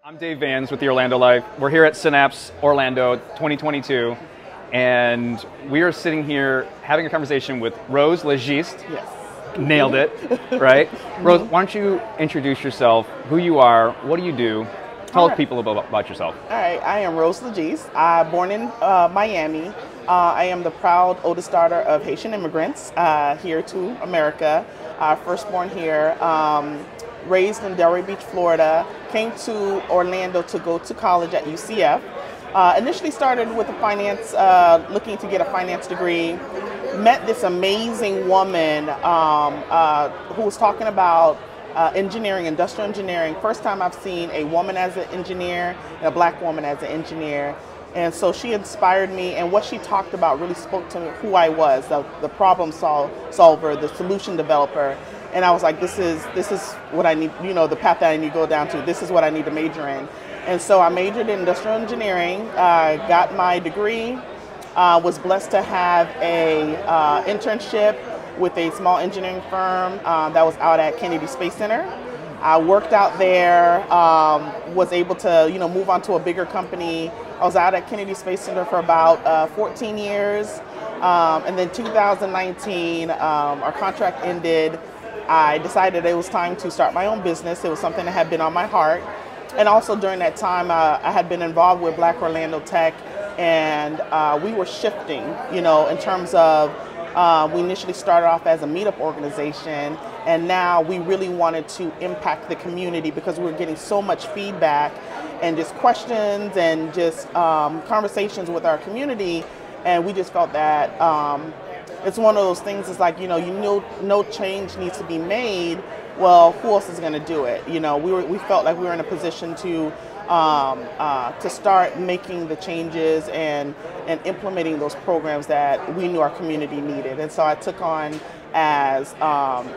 I'm Dave Vanz with the Orlando Life. We're here at Synapse Orlando 2022, and we are sitting here having a conversation with Rose LeJiste. Yes. Nailed it, right? Rose, why don't you introduce yourself, who you are, what do you do? Tell people about yourself. All right, I am Rose LeJiste. I'm born in Miami. I am the proud oldest daughter of Haitian immigrants here to America. First born here. Raised in Delray Beach, Florida, came to Orlando to go to college at UCF. Initially started with finance, looking to get a finance degree. Met this amazing woman who was talking about engineering, industrial engineering. First time I've seen a woman as an engineer and a black woman as an engineer. And so she inspired me, and what she talked about really spoke to me, who I was, the problem solver, the solution developer. And I was like, this is what I need, the path that I need to go down to. This is what I need to major in. And so I majored in industrial engineering, got my degree, was blessed to have a internship with a small engineering firm that was out at Kennedy Space Center. I worked out there, was able to move on to a bigger company. I was out at Kennedy Space Center for about 14 years. And then 2019, our contract ended. I decided it was time to start my own business. It was something that had been on my heart. And also during that time, I had been involved with Black Orlando Tech, and we were shifting, in terms of, we initially started off as a meetup organization, and now we really wanted to impact the community because we were getting so much feedback and just questions and just conversations with our community. And we just felt that it's one of those things, it's like, no change needs to be made. Well, who else is going to do it? We felt like we were in a position to start making the changes and implementing those programs that we knew our community needed. And so I took on as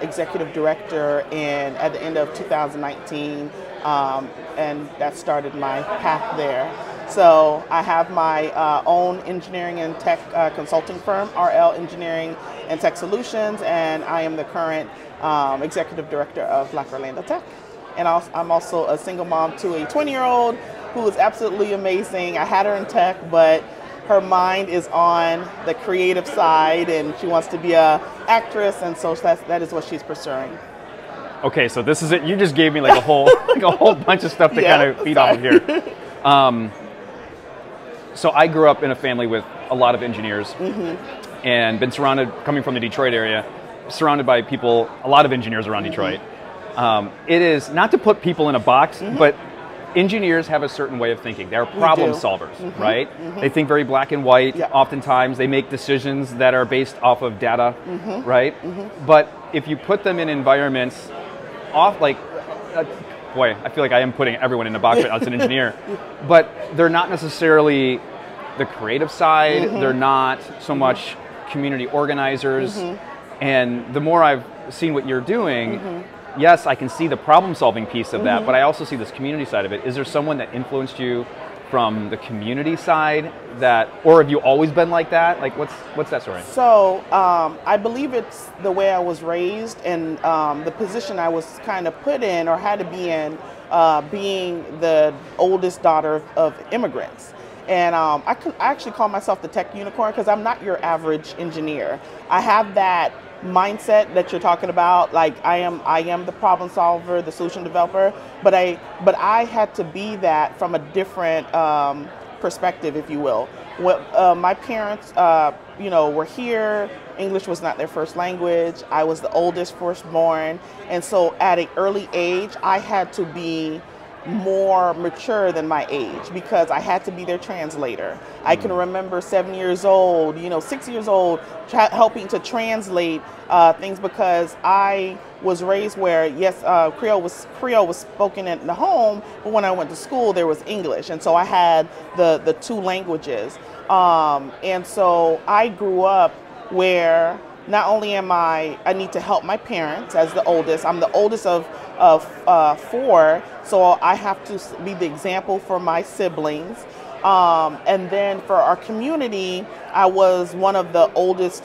executive director at the end of 2019, and that started my path there. So I have my own engineering and tech consulting firm, RL Engineering and Tech Solutions, and I am the current executive director of Black Orlando Tech. And I'm also a single mom to a 20-year-old who is absolutely amazing. I had her in tech, but her mind is on the creative side, and she wants to be an actress, and so that is what she's pursuing. Okay, so this is it. You just gave me like a whole bunch of stuff to kind of feed off of here. So I grew up in a family with a lot of engineers, and been surrounded, coming from the Detroit area, surrounded by a lot of engineers around Detroit. It is not to put people in a box, but engineers have a certain way of thinking. They're problem solvers, right? They think very black and white. Yep. Oftentimes they make decisions that are based off of data, right? But if you put them in environments boy, I feel like I am putting everyone in a box as an engineer, but they're not necessarily the creative side. They're not so much community organizers. And the more I've seen what you're doing, yes, I can see the problem-solving piece of that, but I also see this community side of it. Is there someone that influenced you from the community side or have you always been like that? Like, what's that story? So I believe it's the way I was raised and the position I was kind of put in or had to be in, being the oldest daughter of immigrants. And I actually call myself the tech unicorn because I'm not your average engineer. I have that mindset that you're talking about. Like I am the problem solver, the solution developer, but I had to be that from a different perspective, if you will. My parents, were here. English was not their first language. I was the oldest firstborn, and so at an early age, I had to be more mature than my age because I had to be their translator. I can remember 7 years old, 6 years old, helping to translate things because I was raised where, yes, Creole was spoken in the home, but when I went to school, there was English. And so I had the two languages. And so I grew up where not only I need to help my parents as the oldest. I'm the oldest of four, so I have to be the example for my siblings. And then for our community, I was one of the oldest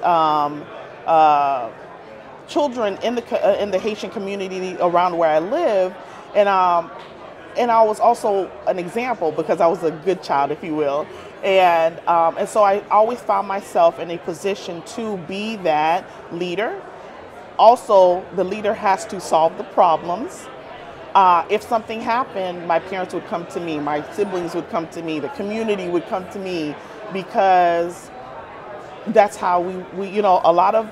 children in the Haitian community around where I live, and and I was also an example because I was a good child, if you will. And so I always found myself in a position to be that leader. Also, the leader has to solve the problems. If something happened, my parents would come to me, my siblings would come to me, the community would come to me, because that's how we you know, a lot of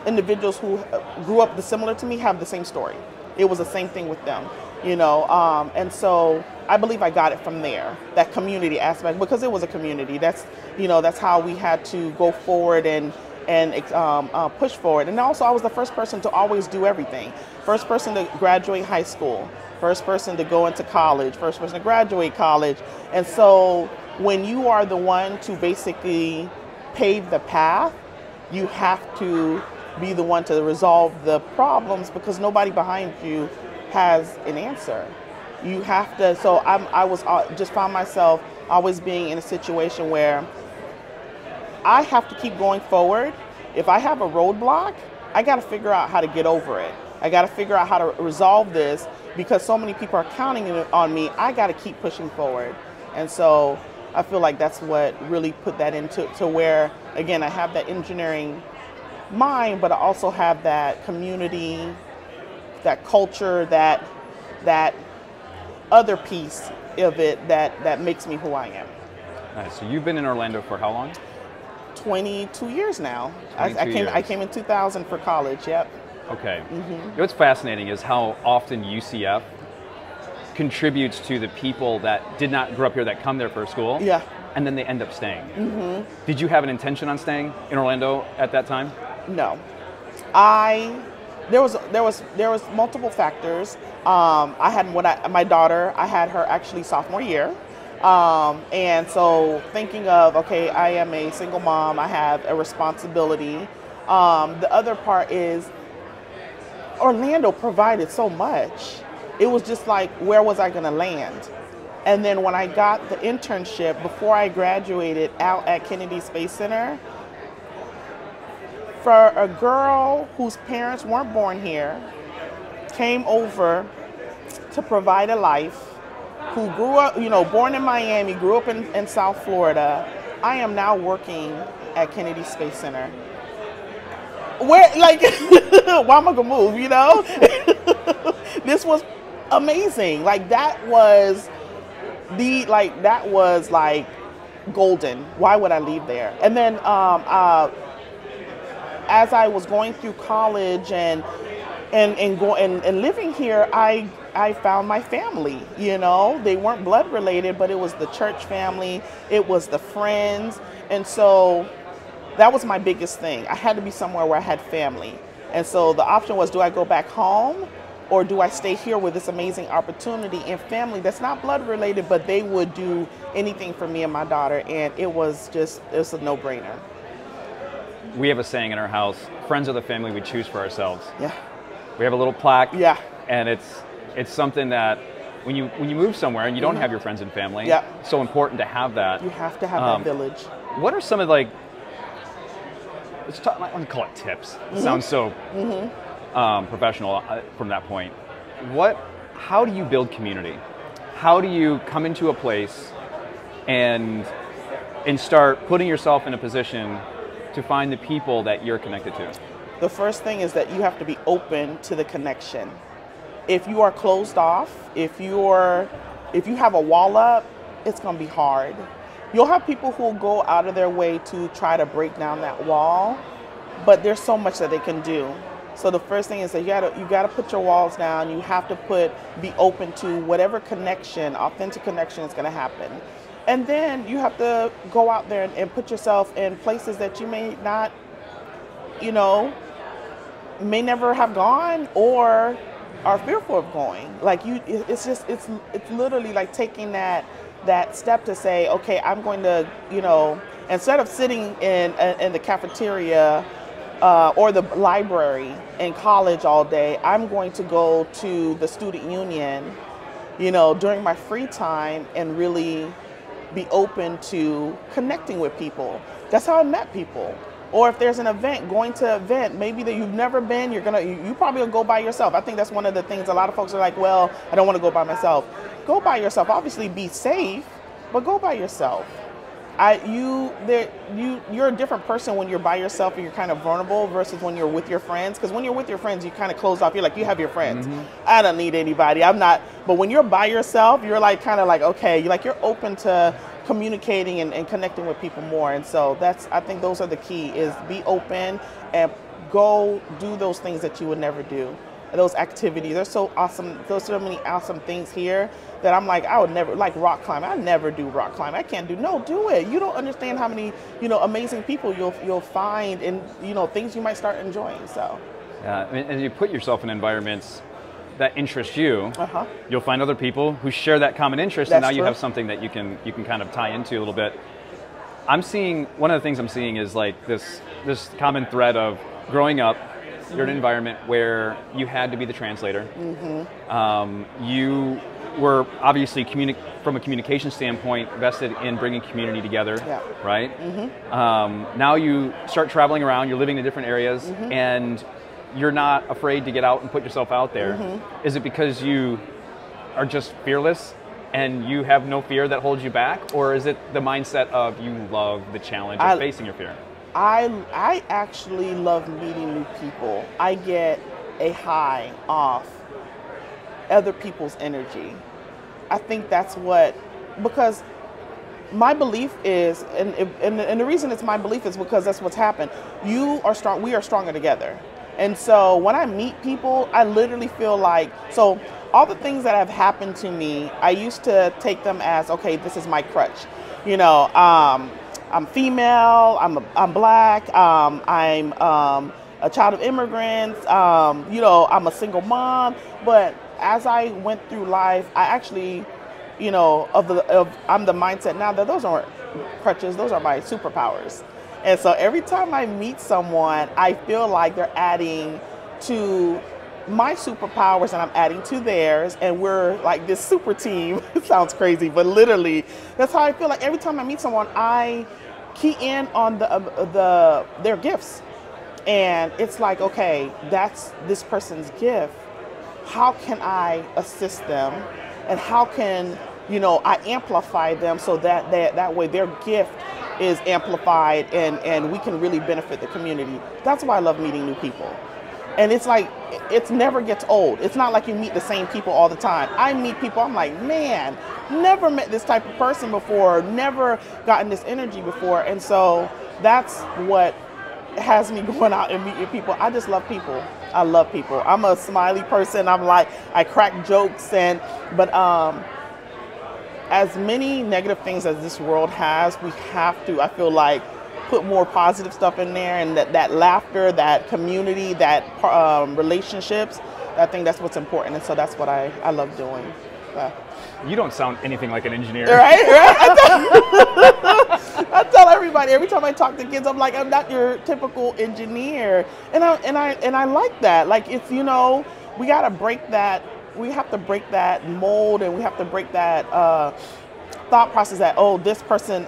individuals who grew up similar to me have the same story. It was the same thing with them, you know, and so I believe I got it from there, that community aspect, because it was a community. That's, you know, that's how we had to go forward and push forward. And also, I was the first person to always do everything. First person to graduate high school, first person to go into college, first person to graduate college. And so when you are the one to basically pave the path, you have to be the one to resolve the problems, because nobody behind you has an answer. You have to. So I was just found myself always being in a situation where I have to keep going forward. If I have a roadblock, I got to figure out how to get over it. I got to figure out how to resolve this, because so many people are counting on me. I got to keep pushing forward. And so I feel like that's what really put that into where, again, I have that engineering mind, but I also have that community, that culture, that other piece of it that makes me who I am. Nice. So you've been in Orlando for how long? 22 years now. 22 years. I came in 2000 for college. Yep. Okay. You know what's fascinating is how often UCF contributes to the people that did not grow up here, that come there for school. Yeah. And then they end up staying. Did you have an intention on staying in Orlando at that time? No. There was multiple factors. I had my daughter. I had her actually sophomore year. And so thinking of, okay, I am a single mom, I have a responsibility. The other part is Orlando provided so much. It was just like, where was I going to land? And then when I got the internship before I graduated out at Kennedy Space Center, for a girl whose parents weren't born here, came over to provide a life, who grew up, you know, born in Miami, grew up in South Florida, I am now working at Kennedy Space Center. Where, like, why am I gonna move, you know? This was amazing. Like, that was like golden. Why would I leave there? And then as I was going through college and living here, I found my family. You know, they weren't blood related, but it was the church family, it was the friends, and so that was my biggest thing. I had to be somewhere where I had family, and so the option was: do I go back home, or do I stay here with this amazing opportunity and family that's not blood related, but they would do anything for me and my daughter? And it was a no-brainer. We have a saying in our house: friends are the family we choose for ourselves. Yeah. We have a little plaque. Yeah. And it's something that when you move somewhere and you don't have your friends and family, yeah, it's so important to have that. You have to have that village. What are some of, like, I want to call it tips. It sounds so professional from that point. How do you build community? How do you come into a place and start putting yourself in a position to find the people that you're connected to? The first thing is that you have to be open to the connection. If you are closed off, if you have a wall up, it's going to be hard. You'll have people who will go out of their way to try to break down that wall, but there's so much that they can do. So the first thing is that you got to put your walls down. You have to be open to whatever connection, authentic connection is going to happen. And then you have to go out there and put yourself in places that you may not, you know, may never have gone or are fearful of going. Like, it's literally like taking that step to say, okay, I'm going to, you know, instead of sitting in the cafeteria or the library in college all day, I'm going to go to the student union, you know, during my free time and really be open to connecting with people. That's how I met people. Or if there's an event, going to an event, maybe that you've never been, you probably will go by yourself. I think that's one of the things a lot of folks are like, well, I don't want to go by myself. Go by yourself. Obviously be safe, but go by yourself. You're a different person when you're by yourself and you're kind of vulnerable versus when you're with your friends. Because when you're with your friends, you kind of close off. You're like, you have your friends. I don't need anybody. I'm not. But when you're by yourself, you're like kind of like, okay, you're open to communicating and connecting with people more. And so I think those are the key, is be open and go do those things that you would never do. Those activities, they're so awesome. There's so many awesome things here that I'm like, I would never, like rock climbing. I never do rock climbing. I can't do, no, do it. You don't understand how many, amazing people you'll find and, things you might start enjoying, so. Yeah, and you put yourself in environments that interest you, you'll find other people who share that common interest, and now you have something that you can kind of tie into a little bit. One of the things I'm seeing is like this common thread of growing up, you're in an environment where you had to be the translator. You were obviously, from a communication standpoint, vested in bringing community together, right? Now you start traveling around, you're living in different areas, and you're not afraid to get out and put yourself out there. Is it because you are just fearless and you have no fear that holds you back? Or is it the mindset of you love the challenge of facing your fear? I actually love meeting new people. I get a high off other people's energy. I think that's because my belief is, and the reason it's my belief is because that's what's happened. You are strong, we are stronger together. And so when I meet people, I literally feel like, so all the things that have happened to me, I used to take them as, okay, this is my crutch. I'm female, I'm black, I'm a child of immigrants, I'm a single mom. But as I went through life, I actually, I'm the mindset now that those aren't crutches, those are my superpowers. And so every time I meet someone, I feel like they're adding to my superpowers and I'm adding to theirs, and we're like this super team. It sounds crazy, but literally that's how I feel. Like every time I meet someone, I key in on their gifts, and it's like, okay, that's this person's gift. How can I assist them, and how can I amplify them so that way their gift is amplified and we can really benefit the community. That's why I love meeting new people. And it's like, it never gets old. It's not like you meet the same people all the time. I meet people, I'm like, man, never met this type of person before, never gotten this energy before. And so that's what has me going out and meeting people. I just love people. I love people. I'm a smiley person. I'm like, I crack jokes, but as many negative things as this world has, we have to, I feel like, put more positive stuff in there, and that laughter, that community, that relationships. I think that's what's important, and so that's what I love doing. You don't sound anything like an engineer. Right? I tell everybody, every time I talk to kids, I'm like, I'm not your typical engineer. And I like that. Like, it's, we gotta break that. We have to break that mold, and we have to break that thought process that, oh, this person,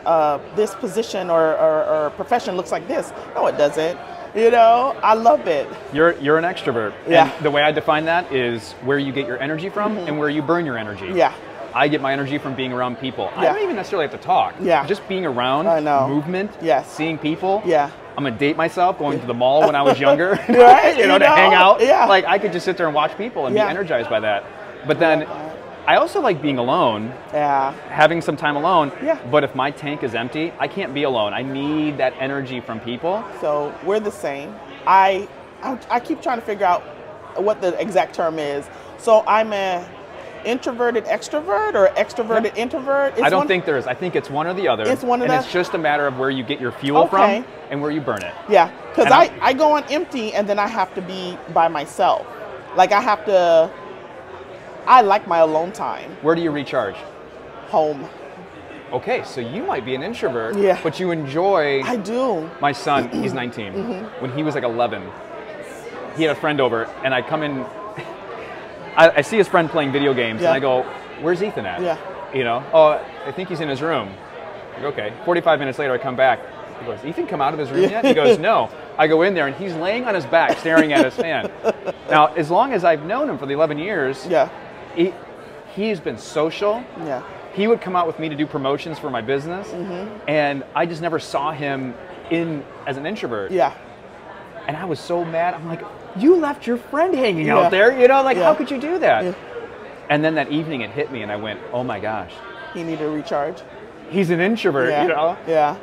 this position or profession looks like this. No, it doesn't. I love it. You're an extrovert. Yeah. And the way I define that is where you get your energy from and where you burn your energy. Yeah. I get my energy from being around people. Yeah. I don't even necessarily have to talk. Yeah. Just being around, movement, seeing people. Yeah. I'm gonna date myself going to the mall when I was younger, right? to hang out. Yeah. Like, I could just sit there and watch people and be energized by that. But then I also like being alone, having some time alone. Yeah. But if my tank is empty, I can't be alone. I need that energy from people. So we're the same. I keep trying to figure out what the exact term is. So I'm a introverted extrovert or extroverted introvert. I don't think there is. I think it's one or the other. It's one of it's just a matter of where you get your fuel from and where you burn it. Yeah, because I go on empty and then I have to be by myself. Like, I like my alone time. Where do you recharge? Home. Okay, so you might be an introvert, but you enjoy... I do. My son, he's 19. When he was like 11, he had a friend over, and I come in... I see his friend playing video games, and I go, where's Ethan at? Yeah. Oh, I think he's in his room. Like, okay. 45 minutes later, I come back. He goes, Ethan come out of his room yet? He goes, no. I go in there, and he's laying on his back staring at his fan. Now, as long as I've known him for the 11 years, he's been social. Yeah. He would come out with me to do promotions for my business, and I just never saw him as an introvert. Yeah. And I was so mad. I'm like, you left your friend hanging out there, you know, like how could you do that? Yeah. And then that evening it hit me, and I went, oh my gosh. He needed to recharge. He's an introvert, you know? Yeah.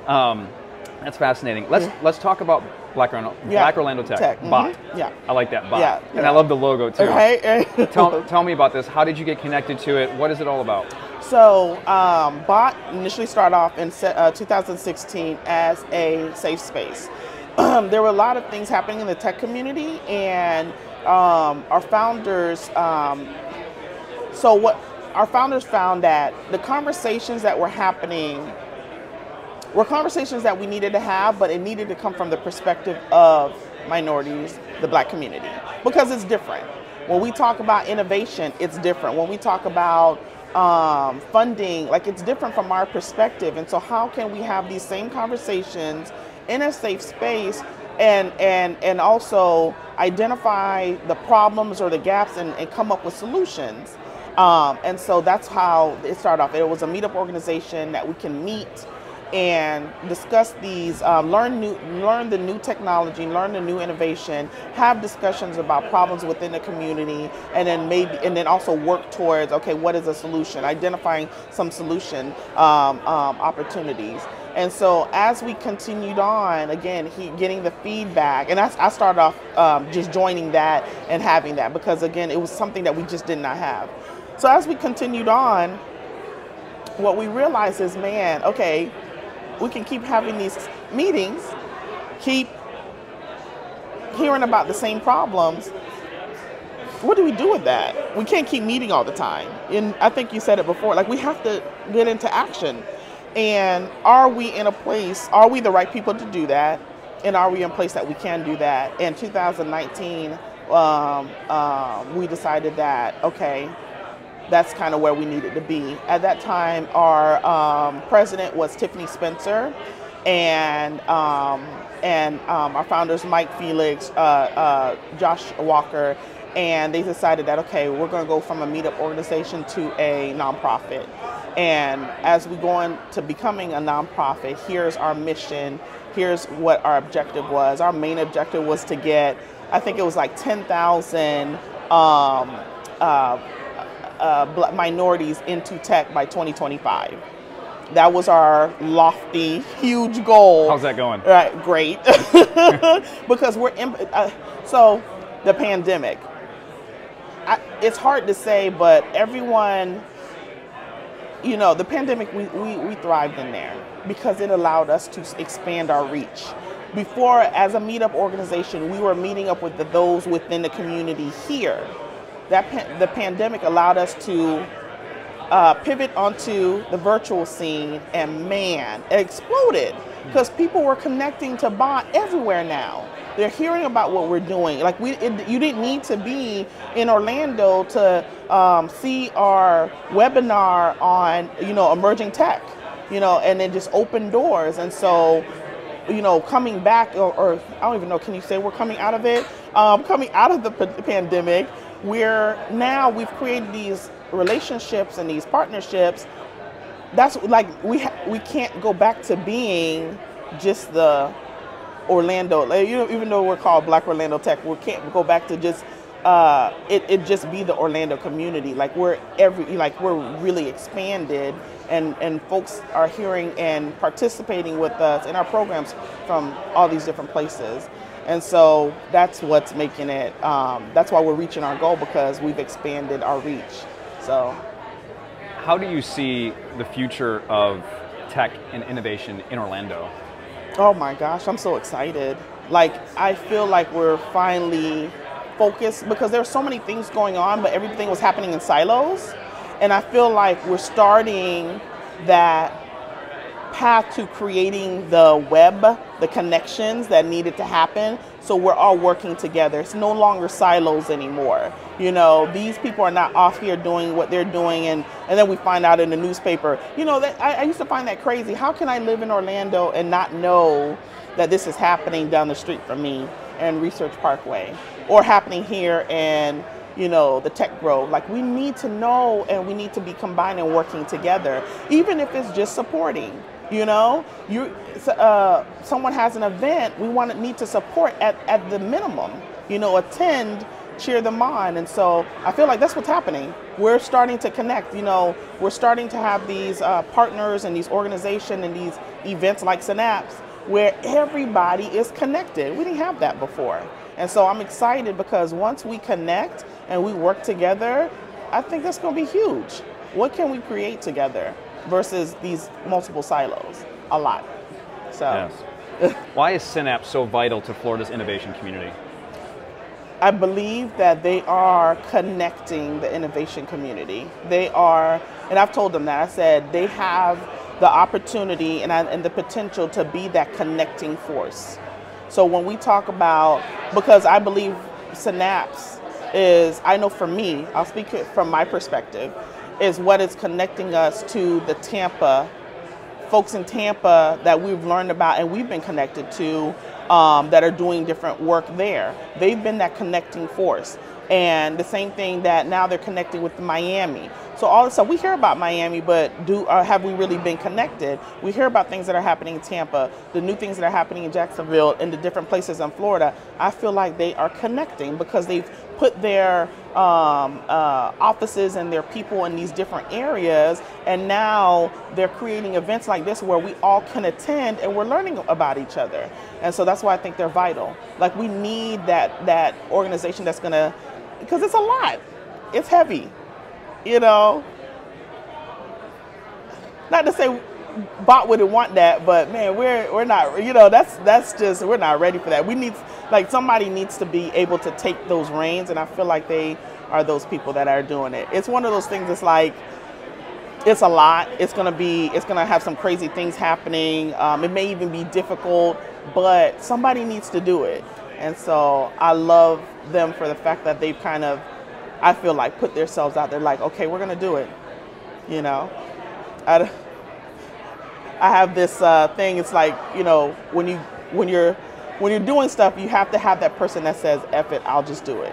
That's fascinating. Let's talk about Black Orlando Tech. BOT. Yeah. I like that, BOT. Yeah. And I love the logo too. Okay. Tell me about this. How did you get connected to it? What is it all about? So BOT initially started off in 2016 as a safe space. There were a lot of things happening in the tech community, and our founders, our founders found that the conversations that were happening were conversations that we needed to have, but it needed to come from the perspective of minorities, the Black community, because it's different. When we talk about innovation, it's different. When we talk about funding, like it's different from our perspective. And so how can we have these same conversations in a safe space and also identify the problems or the gaps and come up with solutions? And so that's how it started off. It was a meetup organization that we can meet and discuss these, learn the new technology, learn the new innovation, have discussions about problems within the community, and then also work towards, okay, what is a solution? Identifying some solution opportunities. And so as we continued on, again, getting the feedback, and I started off just joining that and having that, because again, it was something that we just did not have. So as we continued on, what we realized is, man, okay, we can keep having these meetings, keep hearing about the same problems. What do we do with that? We can't keep meeting all the time. And I think you said it before, like we have to get into action. And are we in a place, are we the right people to do that? And are we in a place that we can do that? In 2019, we decided that, okay, that's kind of where we needed to be. At that time, our president was Tiffany Spencer, and our founders, Mike Felix, Josh Walker, and they decided that, okay, we're going to go from a meetup organization to a nonprofit. And as we go into becoming a nonprofit, here's our mission, here's what our objective was. Our main objective was to get, I think it was like 10,000 minorities into tech by 2025. That was our lofty, huge goal. How's that going? Right, great. Because so the pandemic. It's hard to say, but everyone, you know, the pandemic, we thrived in there because it allowed us to expand our reach. Before, as a meetup organization, we were meeting up with those within the community here. The pandemic allowed us to pivot onto the virtual scene, and man, it exploded because people were connecting to BOT everywhere now. They're hearing about what we're doing. Like you didn't need to be in Orlando to see our webinar on, you know, emerging tech, you know, and then just open doors. And so, you know, coming back, or I don't even know, can you say we're coming out of it? Coming out of the pandemic, we've created these relationships and these partnerships. That's like we can't go back to being just the Orlando, like, you know, even though we're called Black Orlando Tech, we can't go back to just it just be the Orlando community. Like we're really expanded, and folks are hearing and participating with us in our programs from all these different places. And so that's what's making it, that's why we're reaching our goal, because we've expanded our reach. So, how do you see the future of tech and innovation in Orlando? Oh my gosh, I'm so excited. Like, I feel like we're finally focused, because there's so many things going on, but everything was happening in silos. And I feel like we're starting that path to creating the web, the connections that needed to happen So we're all working together. It's no longer silos anymore. You know, these people are not off here doing what they're doing, and then we find out in the newspaper. You know, that I used to find that crazy. How can I live in Orlando and not know that this is happening down the street from me in Research Parkway, or happening here in, you know, the Tech Grove? Like, we need to know, and we need to be combined and working together, even if it's just supporting. You know, someone has an event, we need to support at the minimum, you know, attend, cheer them on. And so I feel like that's what's happening. We're starting to connect, you know, we're starting to have these partners and these organizations and these events like Synapse where everybody is connected. We didn't have that before. And so I'm excited because once we connect and we work together, I think that's going to be huge. What can we create together versus these multiple silos? A lot. So, yes. Why is Synapse so vital to Florida's innovation community? I believe that they are connecting the innovation community. They are, and I've told them that, I said they have the opportunity and the potential to be that connecting force. So when we talk about, because I believe Synapse is, I know for me, I'll speak from my perspective, is what is connecting us to the Tampa, folks in Tampa that we've learned about and we've been connected to, that are doing different work there. They've been that connecting force. And the same thing that now they're connecting with Miami. So all of a sudden we hear about Miami, but have we really been connected? We hear about things that are happening in Tampa, the new things that are happening in Jacksonville, and the different places in Florida. I feel like they are connecting because they've put their offices and their people in these different areas, and now they're creating events like this where we all can attend and we're learning about each other. And so that's why I think they're vital. Like, we need that organization that's gonna, because it's a lot, it's heavy, you know. Not to say Bot wouldn't want that, but man, we're not, you know, that's just, we're not ready for that. We need, like, somebody needs to be able to take those reins, and I feel like they are those people that are doing it. It's one of those things that's like, it's a lot. It's gonna have some crazy things happening. It may even be difficult, but somebody needs to do it. And so I love them for the fact that they've kind of, I feel like, put themselves out there like, okay, we're gonna do it. You know, I have this thing. It's like, you know, when you're doing stuff, you have to have that person that says, F it, I'll just do it.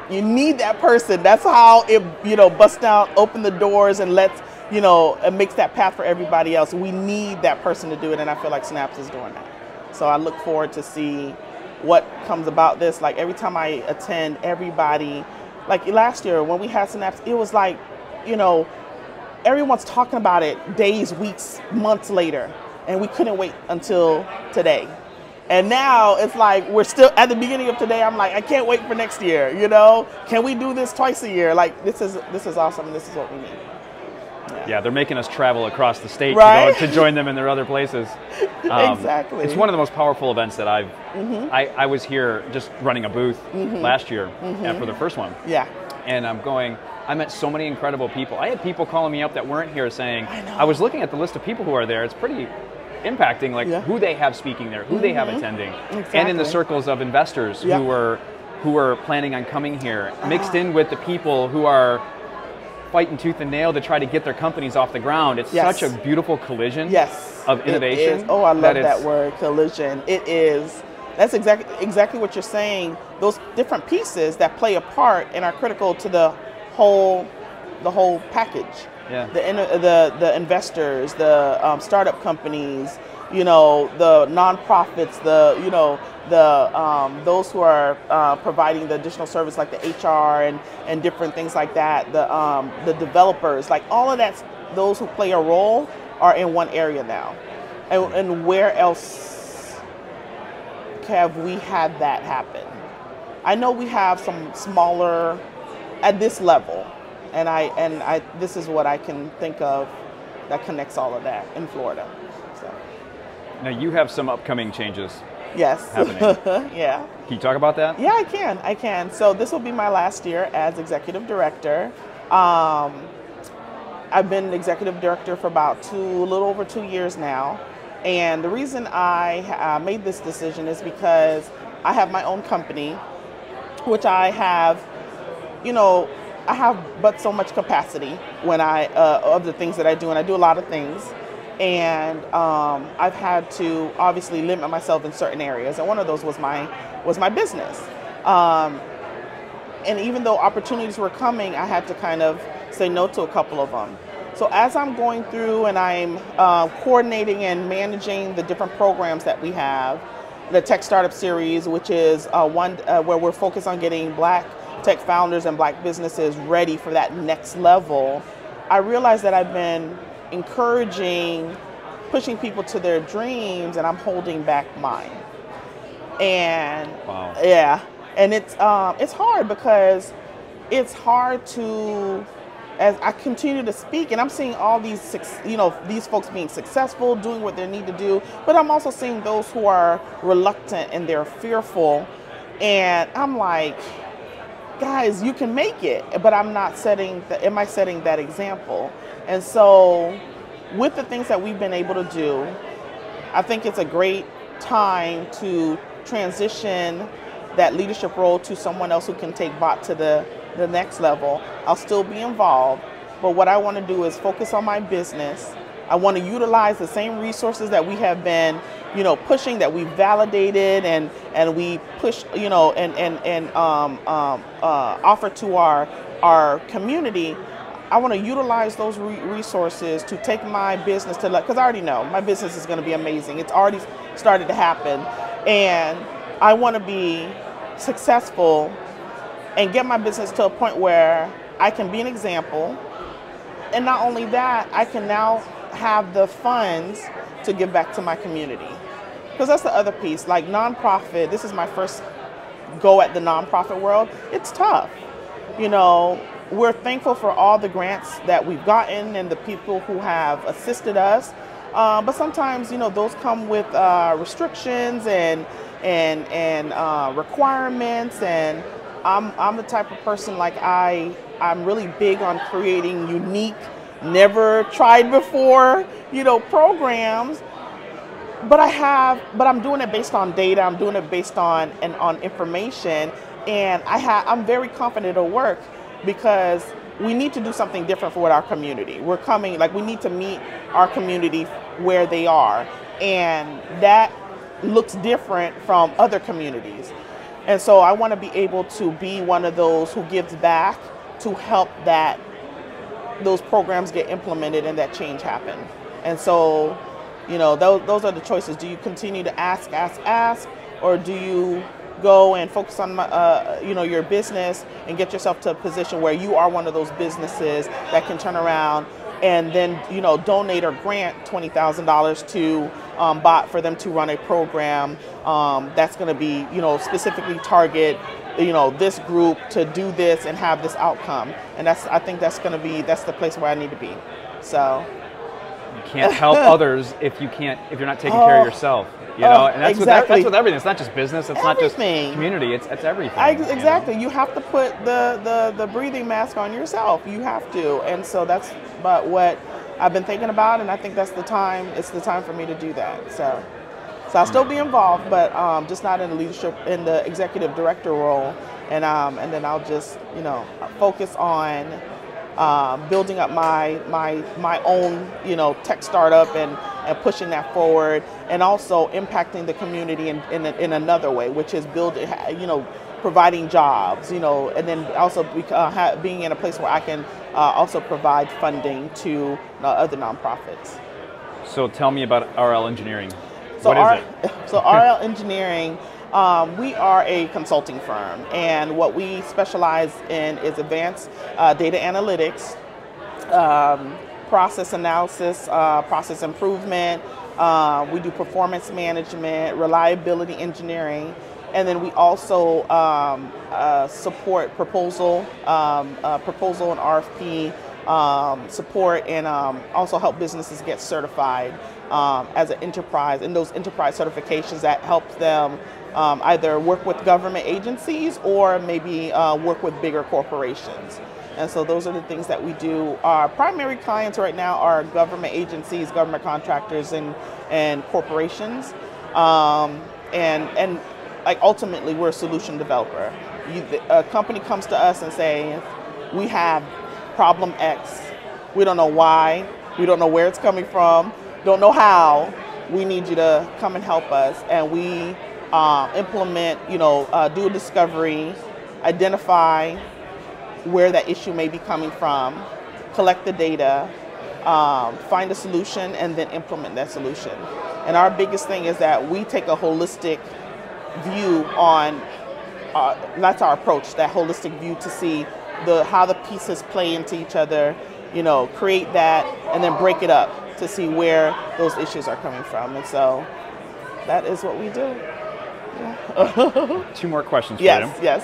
You need that person. That's how it, you know, busts down, open the doors, and lets, you know, it makes that path for everybody else. We need that person to do it, and I feel like Synapse is doing that. So I look forward to see what comes about this. Like, every time I attend, everybody, like last year when we had Synapse, it was like, you know, everyone's talking about it days, weeks, months later, and we couldn't wait until today. And now it's like we're still at the beginning of today. I'm like, I can't wait for next year. You know, can we do this twice a year? Like, this is awesome. And this is what we need. Yeah, they're making us travel across the state, right, to join them in their other places. Exactly. It's one of the most powerful events that I was here just running a booth last year for the first one. Yeah. And I met so many incredible people. I had people calling me up that weren't here saying, I was looking at the list of people who are there. It's pretty impacting, like who they have speaking there, who they have attending. Exactly. And in the circles of investors who are planning on coming here, mixed in with the people who are fighting tooth and nail to try to get their companies off the ground. It's such a beautiful collision of innovation. Oh, I love that word, collision. It is. That's exactly what you're saying. Those different pieces that play a part and are critical to the whole package. Yeah. The investors, the startup companies, you know, the nonprofits, those who are providing the additional service like the HR and different things like that, the developers, like all of that, those who play a role are in one area now. And where else have we had that happen? I know we have some smaller at this level, and I this is what I can think of that connects all of that in Florida. So. Now you have some upcoming changes. Yes. Happening. Yeah. Can you talk about that? Yeah, I can. So this will be my last year as executive director. I've been executive director for about a little over 2 years now. And the reason I made this decision is because I have my own company, which I have, I have but so much capacity when of the things that I do, and I do a lot of things. And I've had to obviously limit myself in certain areas, and one of those was my business. And even though opportunities were coming, I had to kind of say no to a couple of them. So as I'm going through and I'm coordinating and managing the different programs that we have, the Tech Startup Series, which is one where we're focused on getting Black tech founders and Black businesses ready for that next level, I realized that I've been encouraging, pushing people to their dreams, and I'm holding back mine. And wow. Yeah, and it's hard because it's hard to, as I continue to speak, and I'm seeing all these, these folks being successful, doing what they need to do, but I'm also seeing those who are reluctant and they're fearful, and I'm like, guys, you can make it, but am I setting that example? And so with the things that we've been able to do, I think it's a great time to transition that leadership role to someone else who can take BOT to the next level. I'll still be involved, but what I want to do is focus on my business. I want to utilize the same resources that we have been, pushing, that we validated and we push, and offer to our community. I want to utilize those resources to take my business to, because I already know my business is going to be amazing. It's already started to happen, and I want to be successful and get my business to a point where I can be an example. And not only that, I can now have the funds to give back to my community. Because that's the other piece, like nonprofit, this is my first go at the nonprofit world. It's tough. We're thankful for all the grants that we've gotten and the people who have assisted us. But sometimes, those come with restrictions and requirements, and I'm the type of person, like I'm really big on creating unique, never tried before, programs. But I'm doing it based on data. I'm doing it based on information, and I'm very confident it'll work, because we need to do something different for our community. We need to meet our community where they are, and that looks different from other communities. And so I want to be able to be one of those who gives back to help those programs get implemented and that change happen. And so, those are the choices. Do you continue to ask, or do you go and focus on your business and get yourself to a position where you are one of those businesses that can turn around and then donate or grant $20,000 to BOT for them to run a program that's going to be specifically target this group to do this and have this outcome. And I think that's the place where I need to be. So you can't help others if you're not taking care of yourself. And that's exactly. with everything. It's not just business. It's everything. Not just community. It's everything. Exactly. You have to put the breathing mask on yourself. You have to. And so that's what I've been thinking about, and I think that's the time. It's the time for me to do that. So I'll still be involved, but just not in the leadership, in the executive director role. And then I'll just focus on building up my own tech startup and pushing that forward, and also impacting the community in another way, which is building, providing jobs, and then also being in a place where I can also provide funding to other nonprofits. So tell me about RL Engineering. So what is it? So RL Engineering, we are a consulting firm, and what we specialize in is advanced data analytics, process analysis, process improvement. We do performance management, reliability engineering, and then we also support proposal and RFP support, and also help businesses get certified as an enterprise, and those enterprise certifications that help them either work with government agencies or maybe work with bigger corporations. And so those are the things that we do. Our primary clients right now are government agencies, government contractors, and corporations. And like ultimately we're a solution developer. A company comes to us and says, we have problem X. We don't know why. We don't know where it's coming from. Don't know how. We need you to come and help us. And we implement, do a discovery, identify where that issue may be coming from, collect the data, find a solution, and then implement that solution. And our biggest thing is that we take a holistic view on, that's our approach, that holistic view to see how the pieces play into each other, create that, and then break it up to see where those issues are coming from. And so that is what we do. Yeah. 2 more questions for Yes, you. yes.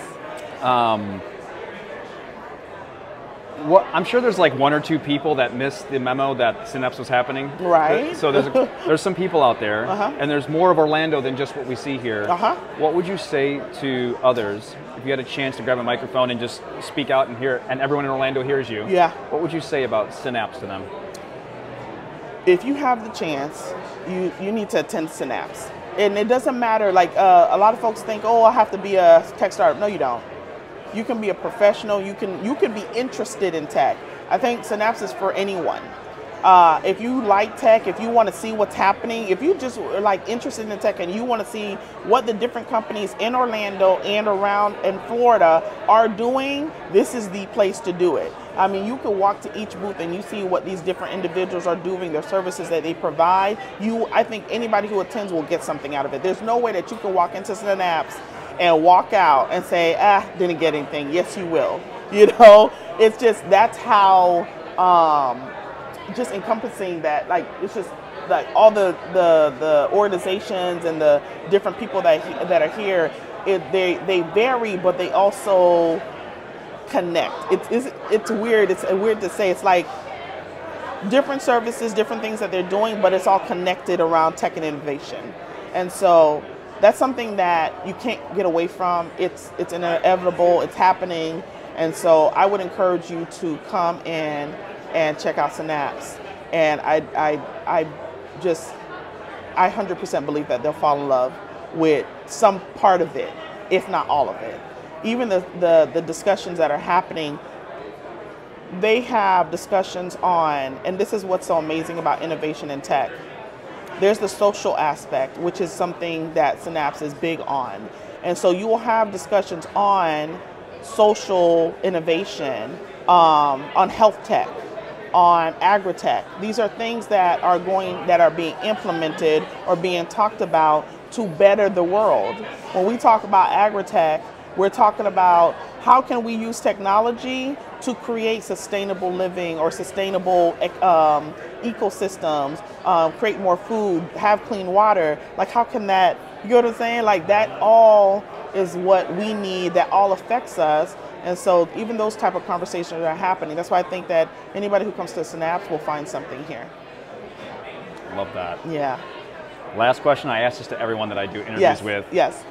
I'm sure there's like 1 or 2 people that missed the memo that Synapse was happening. Right. So there's some people out there, Uh-huh. and there's more of Orlando than just what we see here. Uh-huh. What would you say to others if you had a chance to grab a microphone and just speak out and everyone in Orlando hears you? Yeah. What would you say about Synapse to them? If you have the chance, you need to attend Synapse. And it doesn't matter, like a lot of folks think, oh, I have to be a tech startup. No, you don't. You can be a professional. You can be interested in tech. I think Synapse is for anyone. If you like tech, if you want to see what's happening, if you just are like interested in tech and you want to see what the different companies in Orlando and around in Florida are doing, this is the place to do it. I mean, you can walk to each booth and you see what these different individuals are doing, their services that they provide. I think anybody who attends will get something out of it. There's no way that you can walk into Synapse and walk out and say, didn't get anything. Yes, you will. It's just, that's how, just encompassing that, like, it's just like all the organizations and the different people that are here, they vary, but they also connect. It's weird. It's weird to say. It's like different services, different things that they're doing, but it's all connected around tech and innovation. And so that's something that you can't get away from. It's inevitable. It's happening. And so I would encourage you to come in and check out Synapse. And I 100% believe that they'll fall in love with some part of it, if not all of it. Even the discussions that are happening, they have discussions on, and this is what's so amazing about innovation in tech. There's the social aspect, which is something that Synapse is big on. And so you will have discussions on social innovation, on health tech, on agri-tech. These are things that are being implemented or being talked about to better the world. When we talk about agri-tech, we're talking about how can we use technology to create sustainable living or sustainable ecosystems, create more food, have clean water. Like, how can that, you know what I'm saying? Like, that all is what we need, that all affects us. And so even those type of conversations are happening. That's why I think that anybody who comes to Synapse will find something here. Love that. Yeah. Last question, I ask this to everyone that I do interviews with. Yes.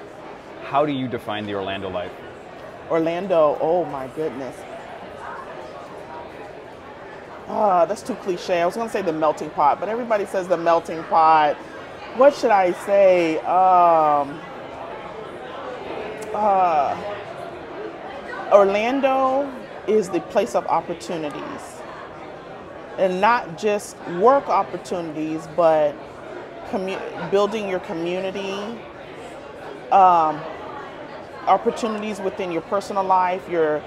How do you define the Orlando life? Orlando, oh my goodness. That's too cliche. I was going to say the melting pot, but everybody says the melting pot. What should I say? Orlando is the place of opportunities, and not just work opportunities, but building your community, opportunities within your personal life, your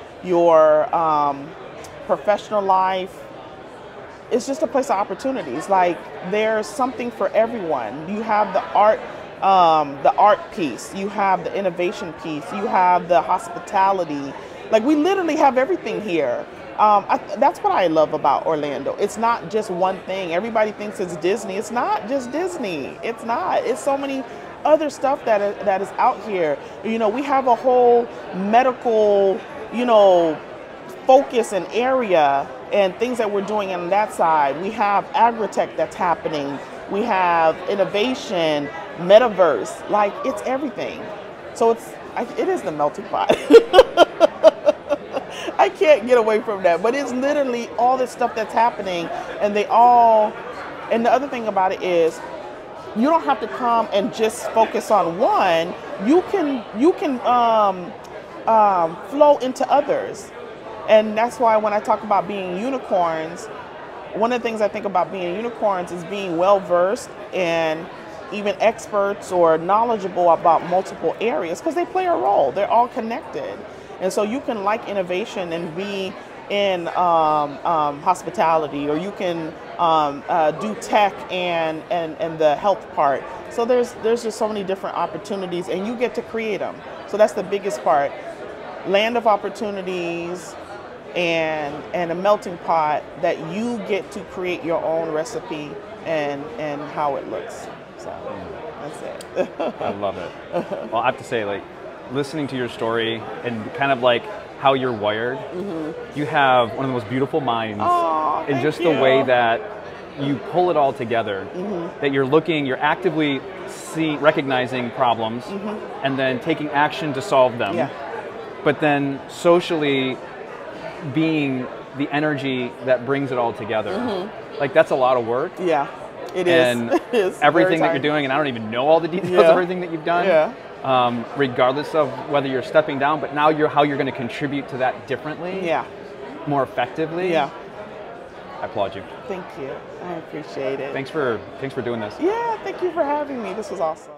professional life. It's just a place of opportunities. Like, there's something for everyone. You have the art piece, you have the innovation piece, you have the hospitality. Like, we literally have everything here. That's what I love about Orlando. It's not just one thing. Everybody thinks it's Disney. It's not just Disney. It's not. It's so many other stuff that is out here. We have a whole medical, focus and area and things that we're doing on that side. We have agri-tech that's happening. We have innovation, metaverse. Like, it's everything. So it is the melting pot. I can't get away from that. But it's literally all this stuff that's happening, and the other thing about it is, you don't have to come and just focus on one. you can flow into others. And that's why when I talk about being unicorns, one of the things I think about being unicorns is being well versed and even experts or knowledgeable about multiple areas, because they play a role. They're all connected. And so you can like innovation and be in hospitality, or you can do tech and the health part. So there's just so many different opportunities, and you get to create them. So that's the biggest part. Land of opportunities and a melting pot that you get to create your own recipe and how it looks. So that's it. I love it. Well, I have to say, like, listening to your story and kind of like how you're wired, you have one of the most beautiful minds, and just the way that you pull it all together, that you're actively recognizing problems and then taking action to solve them, but then socially being the energy that brings it all together. Like, that's a lot of work. Yeah, it is. And it is everything that you're doing, and I don't even know all the details of everything that you've done, regardless of whether you're stepping down, but now how you're going to contribute to that differently, more effectively. I applaud you. Thank you. I appreciate it. Thanks for doing this. Yeah, thank you for having me. This was awesome.